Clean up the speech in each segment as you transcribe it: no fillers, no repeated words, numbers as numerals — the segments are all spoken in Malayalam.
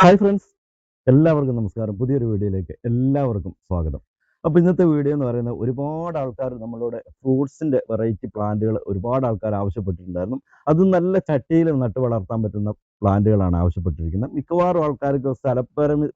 ഹായ് ഫ്രണ്ട്സ്, എല്ലാവർക്കും നമസ്കാരം. പുതിയൊരു വീഡിയോയിലേക്ക് എല്ലാവർക്കും സ്വാഗതം. അപ്പോൾ ഇന്നത്തെ വീഡിയോ എന്ന് പറയുന്നത് ഒരുപാട് ആൾക്കാർ നമ്മളോട് ഫ്രൂട്ട്സിൻ്റെ വെറൈറ്റി പ്ലാന്റുകൾ ഒരുപാട് ആൾക്കാർ ആവശ്യപ്പെട്ടിട്ടുണ്ടായിരുന്നു. അത് നല്ല ചട്ടിയിൽ നട്ട് വളർത്താൻ പറ്റുന്ന പ്ലാന്റുകളാണ് ആവശ്യപ്പെട്ടിരിക്കുന്നത്. മിക്കവാറും ആൾക്കാർക്ക്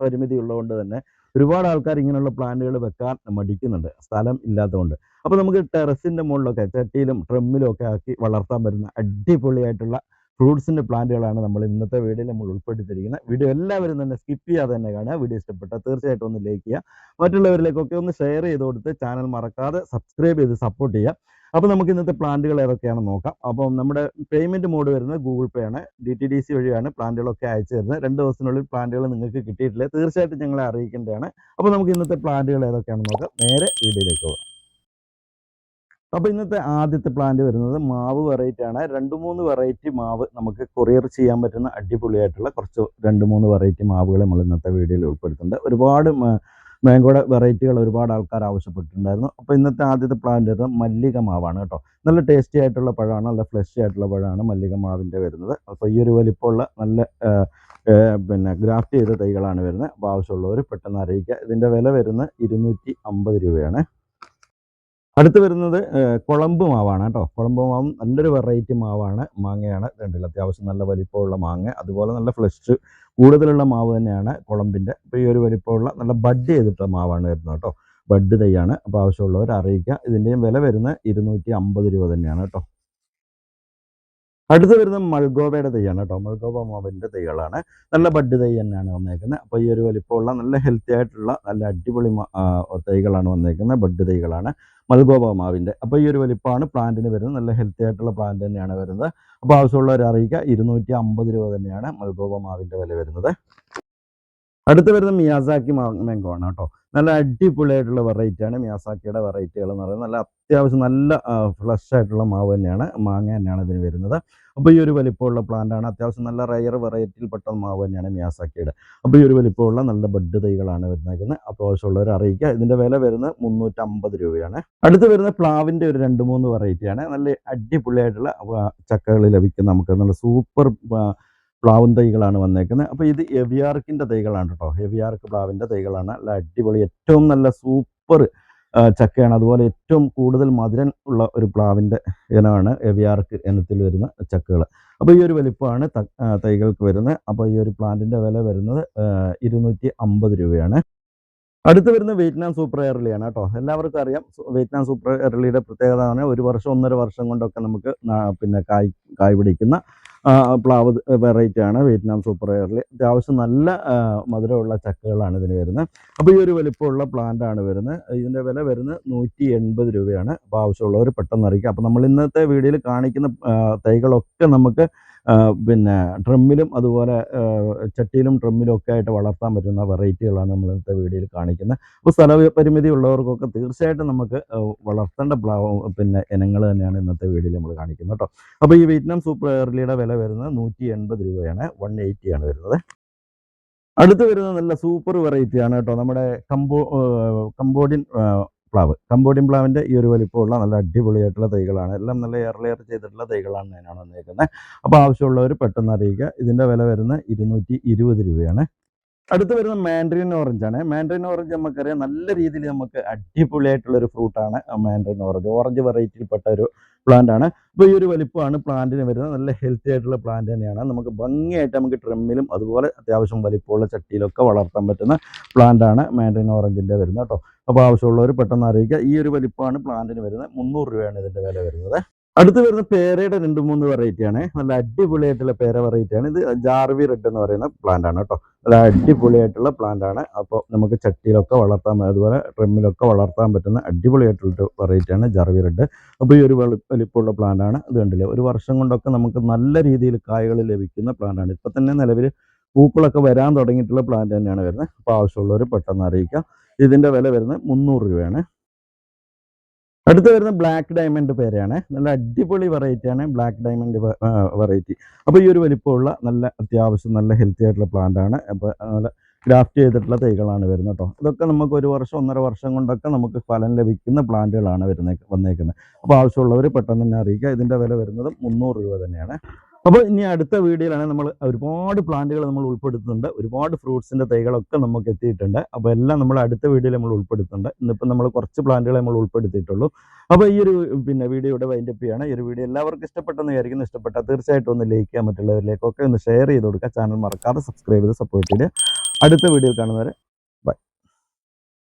പരിമിതി ഉള്ളതുകൊണ്ട് തന്നെ ഒരുപാട് ആൾക്കാർ ഇങ്ങനെയുള്ള പ്ലാന്റുകൾ വെക്കാൻ മടിക്കുന്നുണ്ട്, സ്ഥലം ഇല്ലാത്തതുകൊണ്ട്. അപ്പോൾ നമുക്ക് ടെറസിൻ്റെ മുകളിലൊക്കെ ചട്ടിയിലും ഡ്രമ്മിലും ഒക്കെ ആക്കി വളർത്താൻ പറ്റുന്ന അടിപൊളിയായിട്ടുള്ള ഫ്രൂട്ട്സിൻ്റെ പ്ലാന്റുകളാണ് നമ്മൾ ഇന്നത്തെ വീഡിയോയിൽ നമ്മൾ ഉൾപ്പെടുത്തിയിരിക്കുന്നത്. വീഡിയോ എല്ലാവരും തന്നെ സ്കിപ്പ് ചെയ്യാതെ തന്നെ കാണുക. വീഡിയോ ഇഷ്ടപ്പെട്ടാൽ തീർച്ചയായിട്ടും ഒന്ന് ലൈക്ക് ചെയ്യുക, മറ്റുള്ളവരിലേക്കൊക്കെ ഒന്ന് ഷെയർ ചെയ്ത് കൊടുത്ത് ചാനൽ മറക്കാതെ സബ്സ്ക്രൈബ് ചെയ്ത് സപ്പോർട്ട് ചെയ്യുക. അപ്പോൾ നമുക്ക് ഇന്നത്തെ പ്ലാന്റുകൾ ഏതൊക്കെയാണെന്ന് നോക്കാം. അപ്പം നമ്മുടെ പേയ്മെൻറ്റ് മോഡ് വരുന്നത് ഗൂഗിൾ പേ ആണ്. DTDC വഴിയാണ് പ്ലാന്റുകളൊക്കെ അയച്ചു തരുന്നത്. 2 ദിവസത്തിനുള്ളിൽ പ്ലാന്റുകൾ നിങ്ങൾക്ക് കിട്ടിയിട്ടില്ല തീർച്ചയായിട്ടും ഞങ്ങളെ അറിയിക്കേണ്ടതാണ്. അപ്പോൾ നമുക്ക് ഇന്നത്തെ പ്ലാന്റുകൾ ഏതൊക്കെയാണെന്ന് നോക്കാം. നേരെ വീഡിയോയിലേക്ക് പോകാം. അപ്പോൾ ഇന്നത്തെ ആദ്യത്തെ പ്ലാന്റ് വരുന്നത് മാവ് വെറൈറ്റി ആണ്. 2-3 വെറൈറ്റി മാവ് നമുക്ക് കൊറിയർ ചെയ്യാൻ പറ്റുന്ന അടിപൊളിയായിട്ടുള്ള കുറച്ച് 2-3 വെറൈറ്റി മാവുകൾ നമ്മൾ ഇന്നത്തെ വീഡിയോയിൽ ഉൾപ്പെടുത്തുന്നുണ്ട്. ഒരുപാട് മാംഗോയുടെ വെറൈറ്റികൾ ഒരുപാട് ആൾക്കാർ ആവശ്യപ്പെട്ടിട്ടുണ്ടായിരുന്നു. അപ്പോൾ ഇന്നത്തെ ആദ്യത്തെ പ്ലാന്റ് വരുന്നത് മല്ലിക മാവാണ് കേട്ടോ. നല്ല ടേസ്റ്റി ആയിട്ടുള്ള പഴമാണ്, നല്ല ഫ്ലഷി ആയിട്ടുള്ള പഴമാണ് മല്ലിക മാവിൻ്റെ വരുന്നത്. അപ്പോൾ ഈ ഒരു വലിപ്പമുള്ള നല്ല ഗ്രാഫ്റ്റ് ചെയ്ത തൈകളാണ് വരുന്നത്. അപ്പോൾ ആവശ്യമുള്ളവർ പെട്ടെന്ന് അറിയിക്കുക. ഇതിൻ്റെ വില വരുന്നത് 250 രൂപയാണ്. അടുത്ത് വരുന്നത് കുളമ്പ് മാവാണ് കേട്ടോ. കുളമ്പ് മാവും നല്ലൊരു വെറൈറ്റി മാവാണ്, മാങ്ങയാണ്. രണ്ടിൽ അത്യാവശ്യം നല്ല വലിപ്പമുള്ള മാങ്ങ, അതുപോലെ നല്ല ഫ്ലഷ് കൂടുതലുള്ള മാവ് തന്നെയാണ് കുളമ്പിൻ്റെ. അപ്പോൾ ഈ ഒരു വലിപ്പമുള്ള നല്ല ബഡ് ചെയ്തിട്ടുള്ള മാവാണ് വരുന്നത് കേട്ടോ. ബഡ് തൈയാണ്. അപ്പോൾ ആവശ്യമുള്ളവർ അറിയിക്കുക. ഇതിൻ്റെയും വില വരുന്നത് 250 രൂപ തന്നെയാണ് കേട്ടോ. അടുത്ത് വരുന്നത് മൾഗോവയുടെ തൈയാണ് കേട്ടോ. മൾഗോവ മാവിൻ്റെ തൈകളാണ്. നല്ല ബഡ് തൈ തന്നെയാണ് വന്നേക്കുന്നത്. അപ്പോൾ ഈ ഒരു വലിപ്പമുള്ള നല്ല ഹെൽത്തി ആയിട്ടുള്ള നല്ല അടിപൊളി തൈകളാണ് വന്നേക്കുന്നത്. ബഡ് തൈകളാണ് മൾഗോവ മാവിൻ്റെ. അപ്പോൾ ഈ ഒരു വലിപ്പമാണ് പ്ലാന്റിന് വരുന്നത്. നല്ല ഹെൽത്തി ആയിട്ടുള്ള പ്ലാന്റ് തന്നെയാണ് വരുന്നത്. അപ്പോൾ ആവശ്യമുള്ളവർ അറിയിക്കുക. 250 രൂപ തന്നെയാണ് മൾഗോവ മാവിൻ്റെ വില വരുന്നത്. അടുത്ത് വരുന്നത് മിയാസാക്കി മാംഗോ ആണ് കേട്ടോ. നല്ല അടിപൊളിയായിട്ടുള്ള വെറൈറ്റിയാണ് മിയാസാക്കിയുടെ വെറൈറ്റികൾ എന്ന് പറയുന്നത്. നല്ല അത്യാവശ്യം നല്ല ഫ്ലഷ് ആയിട്ടുള്ള മാവ് തന്നെയാണ്, മാങ്ങ തന്നെയാണ് ഇതിന് വരുന്നത്. അപ്പോൾ ഈ ഒരു വലിപ്പമുള്ള പ്ലാന്റ് ആണ്. അത്യാവശ്യം നല്ല റയർ വെറൈറ്റിയിൽപ്പെട്ട മാവ് തന്നെയാണ് മിയാസാക്കിയുടെ. അപ്പോൾ ഈ ഒരു വലിപ്പമുള്ള നല്ല ബഡ് തൈകളാണ് വരുന്നത്. അപ്പോൾ ആവശ്യമുള്ളവർ അറിയിക്കുക. ഇതിൻ്റെ വില വരുന്നത് 350 രൂപയാണ്. അടുത്ത് വരുന്ന പ്ലാവിൻ്റെ ഒരു 2-3 വെറൈറ്റിയാണ്. നല്ല അടിപൊളിയായിട്ടുള്ള ചക്കകൾ ലഭിക്കുന്ന നമുക്ക് നല്ല സൂപ്പർ പ്ലാവും തൈകളാണ് വന്നേക്കുന്നത്. അപ്പോൾ ഇത് എവിയാർക്കിൻ്റെ തൈകളാണ് കേട്ടോ. എവിയാർക്ക് പ്ലാവിൻ്റെ തൈകളാണ്. നല്ല അടിപൊളി ഏറ്റവും നല്ല സൂപ്പർ ചക്കയാണ്. അതുപോലെ ഏറ്റവും കൂടുതൽ മധുരം ഉള്ള ഒരു പ്ലാവിൻ്റെ ഇനമാണ് എവിയാർക്ക് ഇനത്തിൽ വരുന്ന ചക്കകൾ. അപ്പോൾ ഈ ഒരു വലിപ്പമാണ് തൈകൾക്ക് വരുന്നത്. അപ്പോൾ ഈ ഒരു പ്ലാന്റിൻ്റെ വില വരുന്നത് 250 രൂപയാണ്. അടുത്ത് വരുന്ന വിയറ്റ്നാം സൂപ്പർ എയർലിയാണ് കേട്ടോ. എല്ലാവർക്കും അറിയാം വിയറ്റ്നാം സൂപ്പർ എയർലിയുടെ പ്രത്യേകത എന്ന് പറഞ്ഞാൽ 1 വർഷം 1.5 വർഷം കൊണ്ടൊക്കെ നമുക്ക് കായ് പിടിക്കുന്ന പ്ലാവ് വെറൈറ്റിയാണ് വിയറ്റ്നാം സൂപ്പർ എയർലി. അത്യാവശ്യം നല്ല മധുരമുള്ള ചക്കകളാണ് ഇതിന് വരുന്നത്. അപ്പോൾ ഈ ഒരു വലിപ്പമുള്ള പ്ലാന്റ് ആണ് വരുന്നത്. ഇതിൻ്റെ വില വരുന്നത് 180 രൂപയാണ്. അപ്പോൾ ആവശ്യമുള്ളവർ പെട്ടെന്ന് അറിയിക്കുക. അപ്പോൾ നമ്മൾ ഇന്നത്തെ വീഡിയോയിൽ കാണിക്കുന്ന തൈകളൊക്കെ നമുക്ക് ഡ്രമ്മിലും അതുപോലെ ചട്ടിയിലും ഡ്രമ്മിലും ഒക്കെ ആയിട്ട് വളർത്താൻ പറ്റുന്ന വെറൈറ്റികളാണ് നമ്മൾ ഇന്നത്തെ വീഡിയോയിൽ കാണിക്കുന്നത്. അപ്പോൾ സ്ഥലപരിമിതി ഉള്ളവർക്കൊക്കെ തീർച്ചയായിട്ടും നമുക്ക് വളർത്തേണ്ട ഇനങ്ങൾ തന്നെയാണ് ഇന്നത്തെ വീഡിയോയിൽ നമ്മൾ കാണിക്കുന്നത് കേട്ടോ. അപ്പോൾ ഈ വിയറ്റ്നാം സൂപ്പർ എയർലിയുടെ വില വരുന്നത് 180 രൂപയാണ്. 180 ആണ് വരുന്നത്. അടുത്ത് വരുന്നത് നല്ല സൂപ്പർ വെറൈറ്റിയാണ് കേട്ടോ. നമ്മുടെ കംബോഡിയൻ കംബോഡിയൻ പ്ലാവിൻ്റെ ഈ ഒരു വലിപ്പമുള്ള നല്ല അടിപൊളിയായിട്ടുള്ള തൈകളാണ്. എല്ലാം നല്ല എയർ ചെയ്തിട്ടുള്ള തൈകളാണ് ഞാനാണ് വന്നേക്കുന്നത്. അപ്പോൾ ആവശ്യമുള്ളവർ പെട്ടെന്ന് അറിയിക്കുക. ഇതിൻ്റെ വില വരുന്നത് 220 രൂപയാണ്. അടുത്ത് വരുന്ന മാൻഡറിൻ ഓറഞ്ച് ആണ്. മാൻഡറിൻ ഓറഞ്ച് നമുക്കറിയാം നല്ല രീതിയിൽ നമുക്ക് അടിപൊളിയായിട്ടുള്ള ഒരു ഫ്രൂട്ടാണ് മാൻഡറിൻ ഓറഞ്ച്. ഓറഞ്ച് വെറൈറ്റിയിൽപ്പെട്ട ഒരു പ്ലാന്റ് ആണ്. അപ്പോൾ ഈ ഒരു വലിപ്പമാണ് പ്ലാന്റിന് വരുന്നത്. നല്ല ഹെൽത്തി ആയിട്ടുള്ള പ്ലാന്റ് തന്നെയാണ്. നമുക്ക് ഭംഗിയായിട്ട് നമുക്ക് ട്രിമ്മിലും അതുപോലെ അത്യാവശ്യം വലിപ്പമുള്ള ചട്ടിയിലൊക്കെ വളർത്താൻ പറ്റുന്ന പ്ലാന്റ് ആണ് മാൻഡറിൻ ഓറഞ്ചിൻ്റെ വരുന്നത് കേട്ടോ. അപ്പോൾ ആവശ്യമുള്ളവർ പെട്ടെന്ന് അറിയിക്കുക. ഈ ഒരു വലിപ്പമാണ് പ്ലാന്റിന് വരുന്നത്. 300 രൂപയാണ് ഇതിൻ്റെ വില വരുന്നത്. അടുത്ത് വരുന്ന പേരയുടെ 2-3 വെറൈറ്റിയാണ്. നല്ല അടിപൊളിയായിട്ടുള്ള പേര വെറൈറ്റിയാണ്. ഇത് ജാർവി റെഡ് എന്ന് പറയുന്ന പ്ലാന്റ് ആണ് കേട്ടോ. നല്ല അടിപൊളിയായിട്ടുള്ള പ്ലാന്റ് ആണ്. അപ്പോൾ നമുക്ക് ചട്ടിയിലൊക്കെ വളർത്താൻ അതുപോലെ ട്രിമ്മിലൊക്കെ വളർത്താൻ പറ്റുന്ന അടിപൊളിയായിട്ടുള്ള വെറൈറ്റിയാണ് ജാർവി റെഡ്. അപ്പോൾ ഈ ഒരു വലിപ്പമുള്ള പ്ലാന്റ് ആണ്. ഇത് കണ്ടില്ലേ, 1 വർഷം കൊണ്ടൊക്കെ നമുക്ക് നല്ല രീതിയിൽ കായ്കൾ ലഭിക്കുന്ന പ്ലാന്റ് ആണ്. ഇപ്പം തന്നെ നിലവിൽ പൂക്കളൊക്കെ വരാൻ തുടങ്ങിയിട്ടുള്ള പ്ലാന്റ് തന്നെയാണ് വരുന്നത്. അപ്പോൾ ആവശ്യമുള്ളവർ പെട്ടെന്ന് അറിയിക്കുക. ഇതിൻ്റെ വില വരുന്നത് 300 രൂപയാണ്. അടുത്ത് വരുന്ന ബ്ലാക്ക് ഡയമണ്ട് പേരയാണ്. നല്ല അടിപൊളി വെറൈറ്റിയാണ് ബ്ലാക്ക് ഡയമണ്ട് വെറൈറ്റി. അപ്പോൾ ഈ ഒരു വലിപ്പമുള്ള നല്ല അത്യാവശ്യം നല്ല ഹെൽത്തി ആയിട്ടുള്ള പ്ലാന്റ് ആണ്. അപ്പോൾ നല്ല ഗ്രാഫ്റ്റ് ചെയ്തിട്ടുള്ള തൈകളാണ് വരുന്നത് കേട്ടോ. ഇതൊക്കെ നമുക്ക് 1 വർഷം 1.5 വർഷം കൊണ്ടൊക്കെ നമുക്ക് ഫലം ലഭിക്കുന്ന പ്ലാന്റുകളാണ് വന്നേക്കുന്നത്. അപ്പോൾ ആവശ്യമുള്ളവർ പെട്ടെന്ന് തന്നെ അറിയിക്കുക. ഇതിൻ്റെ വില വരുന്നത് 300 രൂപ തന്നെയാണ്. അപ്പോൾ ഇനി അടുത്ത വീഡിയോയിലാണ് നമ്മൾ ഒരുപാട് പ്ലാന്റുകൾ നമ്മൾ ഉൾപ്പെടുത്തുന്നുണ്ട്. ഒരുപാട് ഫ്രൂട്ട്സിൻ്റെ തൈകളൊക്കെ നമുക്ക് എത്തിയിട്ടുണ്ട്. അപ്പോൾ എല്ലാം നമ്മൾ അടുത്ത വീഡിയോയിൽ നമ്മൾ ഉൾപ്പെടുത്തുന്നുണ്ട്. ഇന്നിപ്പോൾ നമ്മൾ കുറച്ച് പ്ലാന്റുകൾ നമ്മൾ ഉൾപ്പെടുത്തിയിട്ടുള്ളൂ. അപ്പോൾ ഈ ഒരു വീഡിയോ ഇവിടെ വൈൻഡപ്പ് ചെയ്യാണ്. ഈ ഒരു വീഡിയോ എല്ലാവർക്കും ഇഷ്ടപ്പെട്ടെന്ന് വിചാരിക്കുന്നു. ഇഷ്ടപ്പെട്ടാൽ തീർച്ചയായിട്ടും ഒന്ന് ലൈക്ക് ചെയ്യാൻ, മറ്റുള്ളവരിലേക്കൊക്കെ ഒന്ന് ഷെയർ ചെയ്ത് കൊടുക്കുക. ചാനൽ മറക്കാതെ സബ്സ്ക്രൈബ് ചെയ്ത് സപ്പോർട്ട് ചെയ്ത് അടുത്ത വീഡിയോയിൽ കാണുന്നവരെ